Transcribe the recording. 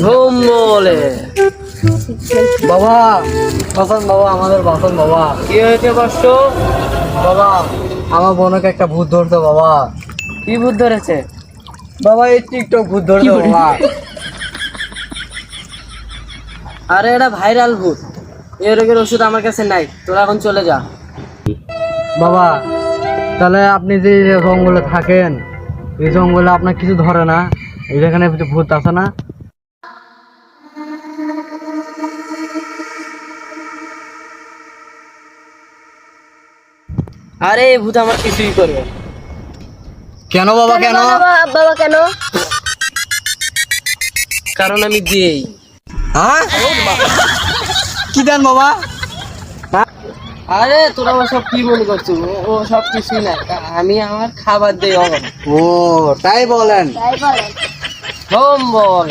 ঘুম বলে। বাবা বাসন বাবা, আমাদের বাসন বাবা। কি হয়েছে কষ্ট? বাবা আমার বোনকে একটা ভূত ধরতো বাবা। কি ভূত ধরেছে? বাবা এই টিকটক ভূত ধরতো বাবা। আরে এটা ভাইরাল ভূত, এই রোগের ওষুধ আমার কাছে নাই, তোরা এখন চলে যা। বাবা তাহলে আপনি যে জঙ্গলে থাকেন, এই জঙ্গলে আপনার কিছু ধরে না? এখানে ভূত আছে না? আরে এই ভূত আমার কিছুই করবে। কেন বাবা কেন? বাবা কেন? কারণ আমি দিই। হ্যাঁ কি দেন বাবা? আরে তোরা সব কি মনে করছো? ও সব কিছুই না, আমি আমার খাবার দিই। ও তাই বলেন? তাই বলেন। হোম বলে।